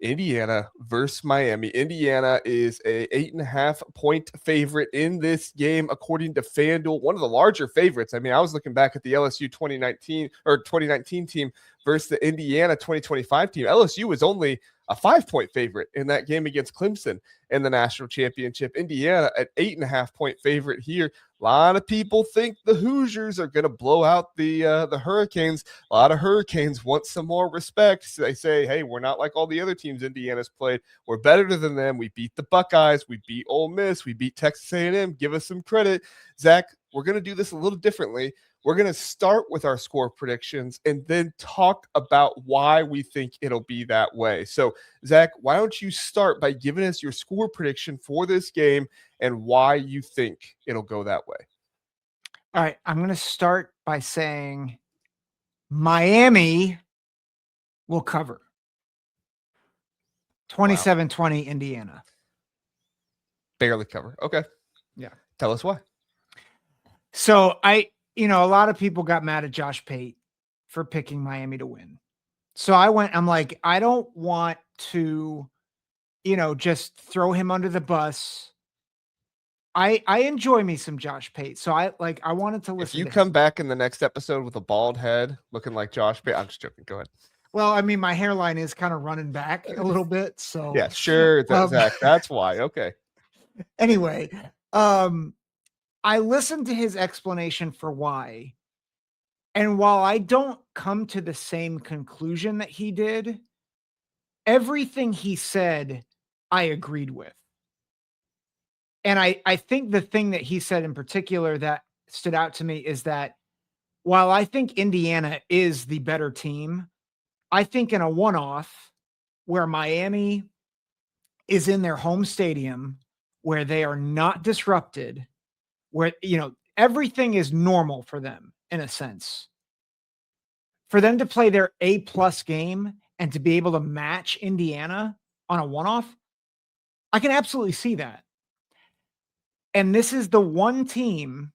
Indiana versus Miami. Indiana is a 8.5-point favorite in this game, according to FanDuel, one of the larger favorites. I mean, I was looking back at the LSU 2019 team versus the Indiana 2025 team. LSU was only a 5-point favorite in that game against Clemson in the national championship. Indiana at 8.5-point favorite here. A lot of people think the Hoosiers are going to blow out the Hurricanes. A lot of Hurricanes want some more respect. So they say, hey, we're not like all the other teams Indiana's played. We're better than them. We beat the Buckeyes. We beat Ole Miss. We beat Texas A&M. Give us some credit. Zach, we're going to do this a little differently. We're going to start with our score predictions and then talk about why we think it'll be that way. So, Zach, why don't you start by giving us your score prediction for this game and why you think it'll go that way? All right. I'm going to start by saying Miami will cover. 27-20 Indiana. Barely cover. Okay. Yeah. Tell us why. So a lot of people got mad at Josh Pate for picking Miami to win. So I'm like, I don't want to, just throw him under the bus. I enjoy me some Josh Pate. So I wanted to listen. If you come back in the next episode with a bald head looking like Josh Pate, I'm just joking. Go ahead. Well, I mean, my hairline is kind of running back a little bit. So yeah, sure. Zach, that's why. Okay. Anyway, I listened to his explanation for why. And while I don't come to the same conclusion that he did, everything he said, I agreed with. And I think the thing that he said in particular that stood out to me is that while I think Indiana is the better team, I think in a one-off where Miami is in their home stadium, where they are not disrupted, where, everything is normal for them in a sense. For them to play their A+ game and to be able to match Indiana on a one-off, I can absolutely see that. And this is the one team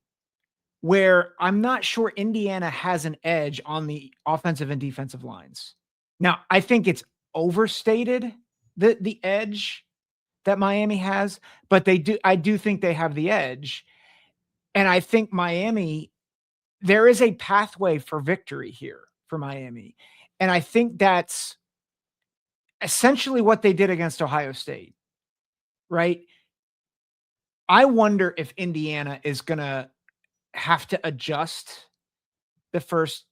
where I'm not sure Indiana has an edge on the offensive and defensive lines. Now, I think it's overstated, the edge that Miami has, but I do think they have the edge. And I think Miami, there is a pathway for victory here for Miami. And I think that's essentially what they did against Ohio State, right? I wonder if Indiana is going to have to adjust the first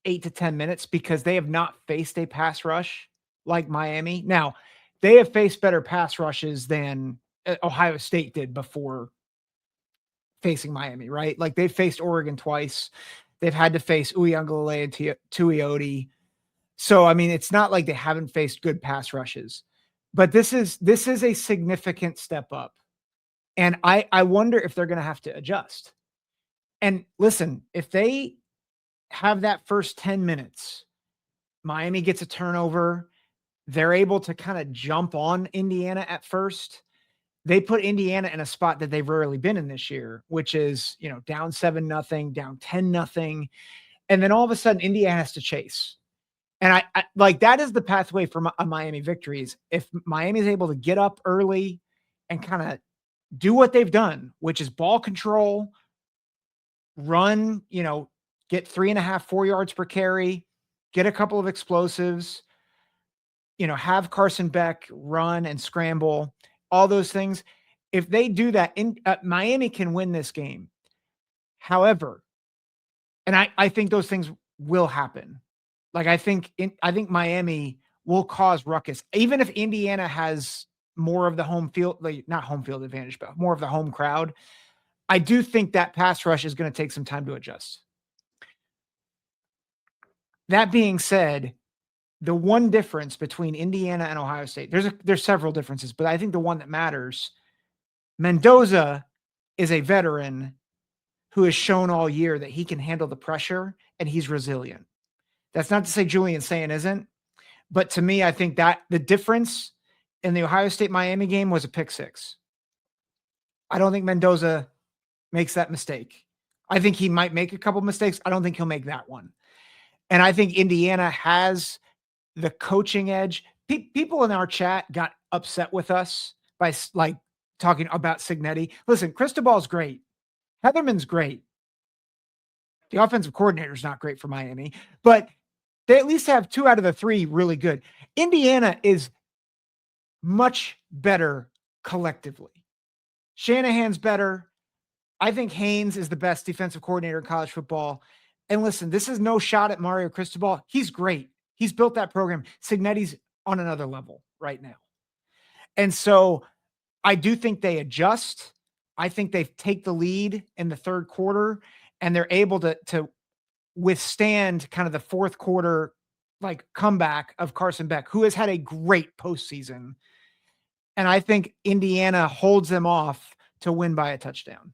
8 to 10 minutes because they have not faced a pass rush like Miami. Now, they have faced better pass rushes than Ohio State did before facing Miami, right? Like they've faced Oregon twice. They've had to face Uiagalelei and Tuioti. So, I mean, it's not like they haven't faced good pass rushes, but this is a significant step up. And I wonder if they're going to have to adjust. And listen, if they have that first 10 minutes, Miami gets a turnover, they're able to kind of jump on Indiana at first. They put Indiana in a spot that they've rarely been in this year, which is, down 7-0, down 10-0. And then all of a sudden Indiana has to chase. And I like that is the pathway for Miami victories. If Miami is able to get up early and kind of do what they've done, which is ball control, run, get 3.5, 4 yards per carry, get a couple of explosives, have Carson Beck run and scramble, all those things. If they do that, Miami can win this game. However, and I think those things will happen. Like I think Miami will cause ruckus, even if Indiana has more of the home field, like not home field advantage, but more of the home crowd. I do think that pass rush is going to take some time to adjust. That being said, the one difference between Indiana and Ohio State, there's several differences, but I think the one that matters, Mendoza is a veteran who has shown all year that he can handle the pressure and he's resilient. That's not to say Julian Sayin isn't, but to me, I think that the difference in the Ohio State-Miami game was a pick six. I don't think Mendoza makes that mistake. I think he might make a couple mistakes. I don't think he'll make that one. And I think Indiana has the coaching edge people in our chat got upset with us by like talking about Cignetti. Listen, Cristobal's great. Heatherman's great. The offensive coordinator is not great for Miami, but they at least have 2 out of the 3 really good. Indiana is much better collectively. Shanahan's better. I think Haynes is the best defensive coordinator in college football. And listen, this is no shot at Mario Cristobal. He's great. He's built that program. Cignetti's on another level right now. And so I do think they adjust. I think they take the lead in the third quarter, and they're able to withstand kind of the fourth quarter like comeback of Carson Beck, who has had a great postseason. And I think Indiana holds them off to win by a touchdown.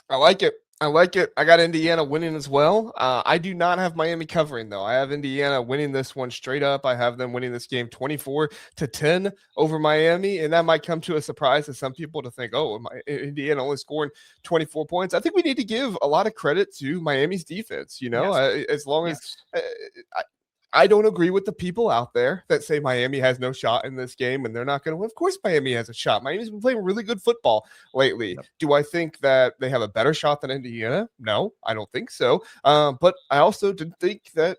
I like it. I got Indiana winning as well. I do not have Miami covering, though. I have Indiana winning this one straight up. I have them winning this game 24-10 over Miami, and that might come to a surprise to some people to think, oh, Indiana only scoring 24 points. I think we need to give a lot of credit to Miami's defense, as long as I don't agree with the people out there that say Miami has no shot in this game and they're not going to win. Of course, Miami has a shot. Miami's been playing really good football lately. Yep. Do I think that they have a better shot than Indiana? No, I don't think so. But I also didn't think that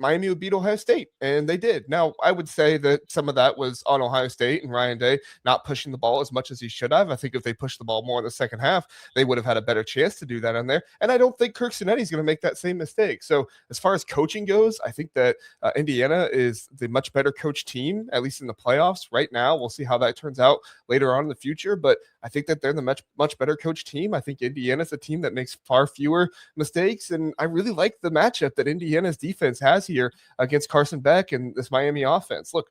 Miami would beat Ohio State, and they did. Now, I would say that some of that was on Ohio State and Ryan Day not pushing the ball as much as he should have. I think if they pushed the ball more in the second half, they would have had a better chance to do that in there. And I don't think Kirk Cignetti's is going to make that same mistake. So as far as coaching goes, I think that Indiana is the much better coach team, at least in the playoffs right now. We'll see how that turns out later on in the future, but I think that they're the much better coach team. I think Indiana's a team that makes far fewer mistakes, and I really like the matchup that Indiana's defense has here against Carson Beck and this Miami offense. Look,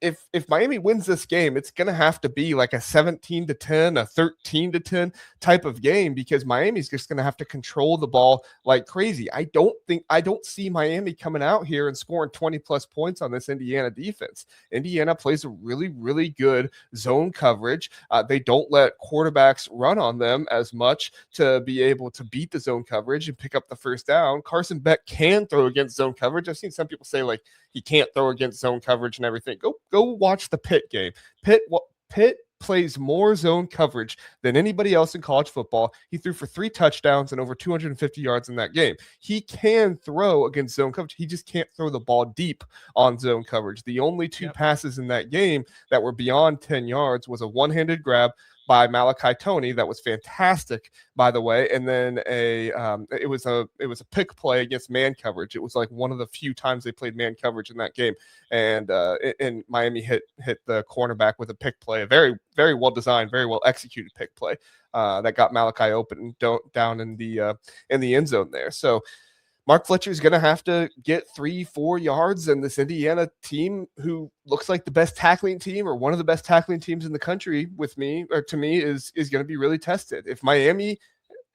if Miami wins this game, it's going to have to be like a 17-10, a 13-10 type of game, because Miami's just going to have to control the ball like crazy. I don't see Miami coming out here and scoring 20 plus points on this Indiana defense. Indiana plays a really, really good zone coverage. They don't let quarterbacks run on them as much to be able to beat the zone coverage and pick up the first down. Carson Beck can throw against zone coverage. I've seen some people say like he can't throw against zone coverage and everything. Go watch the Pitt game. Pitt plays more zone coverage than anybody else in college football. He threw for 3 touchdowns and over 250 yards in that game. He can throw against zone coverage. He just can't throw the ball deep on zone coverage. The only 2 passes in that game that were beyond 10 yards was a one-handed grab by Malachi Toney that was fantastic, by the way, and then it was a pick play against man coverage. It was like one of the few times they played man coverage in that game, and Miami hit the cornerback with a pick play, a very, very well designed, very well executed pick play that got Malachi open down in the end zone there. So Mark Fletcher is going to have to get 3-4 yards, and this Indiana team, who looks like the best tackling team or one of the best tackling teams in the country to me is going to be really tested. If Miami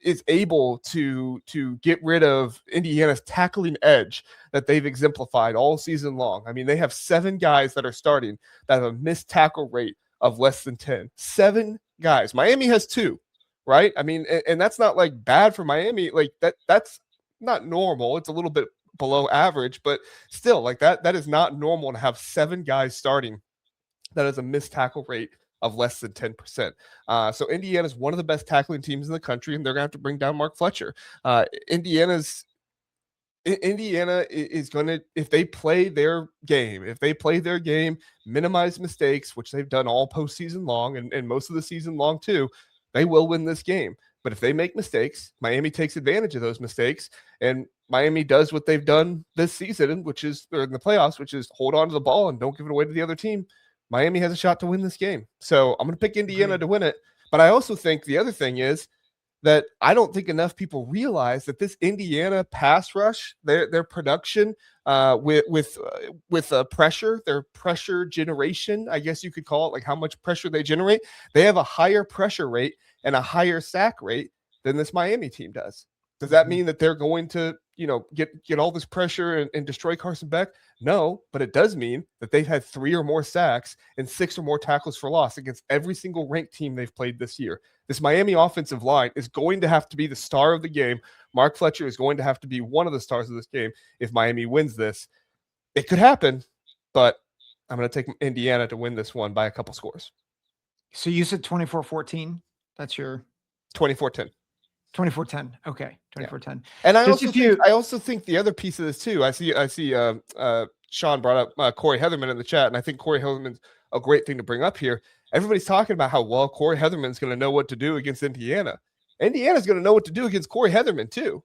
is able to get rid of Indiana's tackling edge that they've exemplified all season long. I mean, they have 7 guys that are starting that have a missed tackle rate of less than 10. 7 guys. Miami has 2, right? I mean, and that's not like bad for Miami. Like that's not normal. It's a little bit below average, but still, like that is not normal to have 7 guys starting that has a missed tackle rate of less than 10%. So Indiana is one of the best tackling teams in the country, and they're going to have to bring down Mark Fletcher. Indiana is going to, if they play their game, minimize mistakes, which they've done all postseason long and most of the season long too, they will win this game. But if they make mistakes, Miami takes advantage of those mistakes, and Miami does what they've done this season, or in the playoffs, which is hold on to the ball and don't give it away to the other team. Miami has a shot to win this game. So I'm going to pick Indiana to win it. But I also think the other thing is that I don't think enough people realize that this Indiana pass rush, their production with pressure, their pressure generation, I guess you could call it, like how much pressure they generate. They have a higher pressure rate and a higher sack rate than this Miami team does. Does that mean that they're going to, get all this pressure and destroy Carson Beck? No, but it does mean that they've had 3 or more sacks and 6 or more tackles for loss against every single ranked team they've played this year. This Miami offensive line is going to have to be the star of the game. Mark Fletcher is going to have to be one of the stars of this game if Miami wins this. It could happen, but I'm going to take Indiana to win this one by a couple scores. So you said 24-14. That's your 24-10. 24-10. Okay. 24-10. And I Just also think the other piece of this too. I see Sean brought up Corey Heatherman in the chat, and I think Corey Heatherman's a great thing to bring up here. Everybody's talking about how well Corey Heatherman's going to know what to do against Indiana. Indiana's going to know what to do against Corey Heatherman too.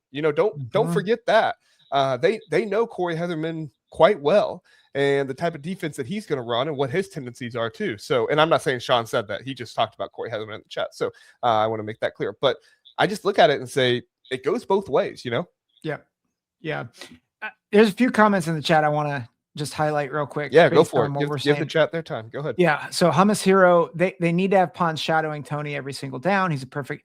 Don't forget that. They know Corey Heatherman quite well, and the type of defense that he's going to run and what his tendencies are too. So, and I'm not saying Sean said that. He just talked about Corey Heatherman in the chat. So I want to make that clear. But I just look at it and say it goes both ways, Yeah. Yeah. There's a few comments in the chat I want to just highlight real quick. Yeah, go for it. Give the chat their time. Go ahead. Yeah. So Hummus Hero, they need to have Pons shadowing Tony every single down. He's a perfect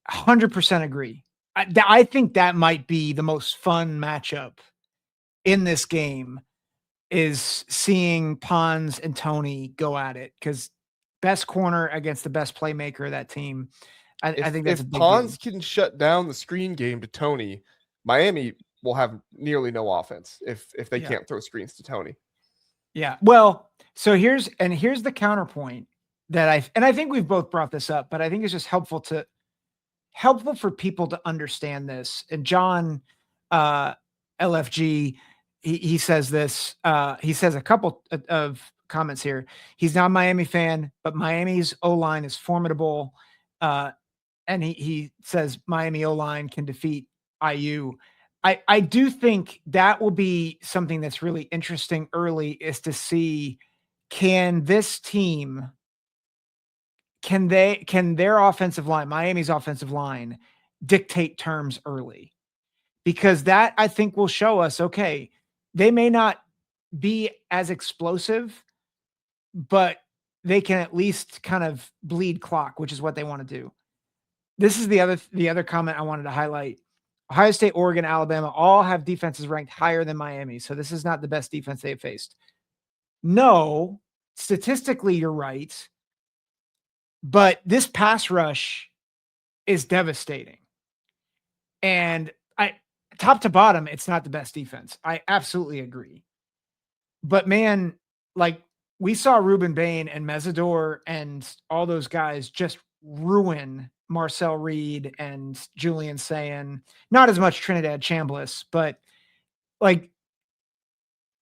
100% agree. I think that might be the most fun matchup in this game is seeing Pons and Tony go at it, because best corner against the best playmaker of that team. I think that's if Pons can shut down the screen game to Tony, Miami will have nearly no offense if they can't throw screens to Tony. Yeah. Well, so here's the counterpoint that I think we've both brought this up, but I think it's just helpful for people to understand this. And John LFG, he says this. He says a couple of comments here. He's not a Miami fan, but Miami's O-line is formidable. And he says Miami O-line can defeat IU. I do think that will be something that's really interesting early, is to see, can this team, can their offensive line, Miami's offensive line, dictate terms early? Because that, I think, will show us, okay, they may not be as explosive, but they can at least kind of bleed clock, which is what they want to do. This is the other comment I wanted to highlight. Ohio State, Oregon, Alabama all have defenses ranked higher than Miami. So this is not the best defense they've faced. No, statistically, you're right. But this pass rush is devastating. And top to bottom, it's not the best defense. I absolutely agree. But man, like, we saw Ruben Bain and Mesidor and all those guys just ruin Marcel Reed and Julian Sayin. Not as much Trinidad Chambliss, but like,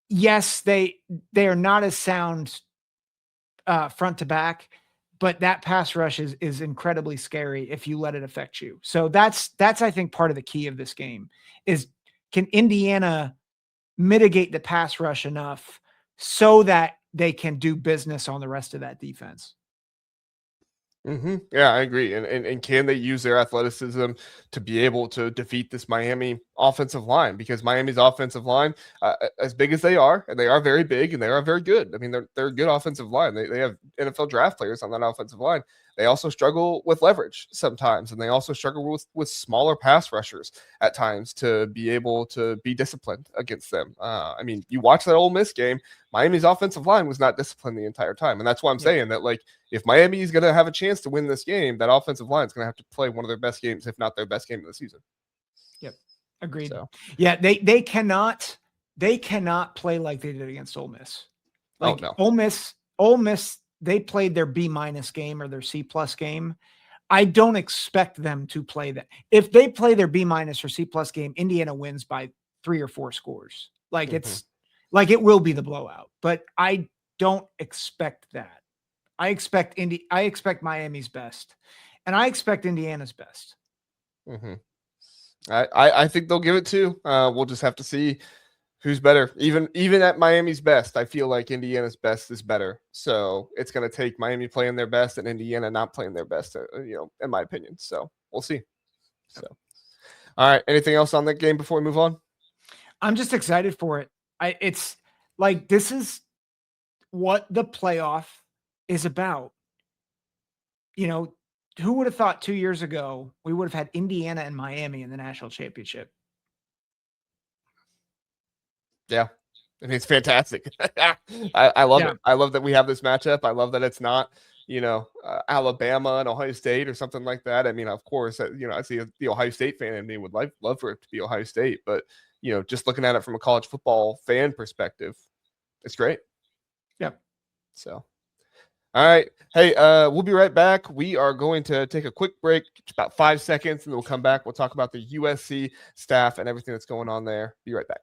yes, they are not as sound front to back, but that pass rush is incredibly scary if you let it affect you. So that's I think part of the key of this game is, can Indiana mitigate the pass rush enough so that they can do business on the rest of that defense? Mm-hmm. Yeah, I agree. And can they use their athleticism to be able to defeat this Miami offensive line? Because Miami's offensive line, as big as they are, and they are very big and they are very good. I mean, they're a good offensive line. They have NFL draft players on that offensive line. They also struggle with leverage sometimes, and they also struggle with smaller pass rushers at times to be able to be disciplined against them. I mean, you watch that Ole Miss game, Miami's offensive line was not disciplined the entire time. And that's why I'm saying that, like, if Miami is going to have a chance to win this game, that offensive line is going to have to play one of their best games, if not their best game of the season. Yep. Agreed. So. Yeah, they cannot play like they did against Ole Miss. Like, no. Ole Miss, they played their B- game or their C+ game. I don't expect them to play that. If they play their B- or C+ game, Indiana wins by 3 or 4 scores. Like, it's like, it will be the blowout, but I don't expect that. I expect Miami's best, and I expect Indiana's best. Mm-hmm. I think they'll give it to. We'll just have to see who's better. Even at Miami's best, I feel like Indiana's best is better. So it's going to take Miami playing their best and Indiana not playing their best, in my opinion. So we'll see. So, all right. Anything else on that game before we move on? I'm just excited for it. It's like, this is what the playoff is about. Who would have thought 2 years ago we would have had Indiana and Miami in the national championship? Yeah. I mean, it's fantastic. I love it. I love that we have this matchup. I love that it's not, Alabama and Ohio State or something like that. I mean, of course, I see the Ohio State fan in me would love for it to be Ohio State, but just looking at it from a college football fan perspective, it's great. So, all right. Hey, we'll be right back. We are going to take a quick break, about 5 seconds, and then we'll come back. We'll talk about the USC staff and everything that's going on there. Be right back.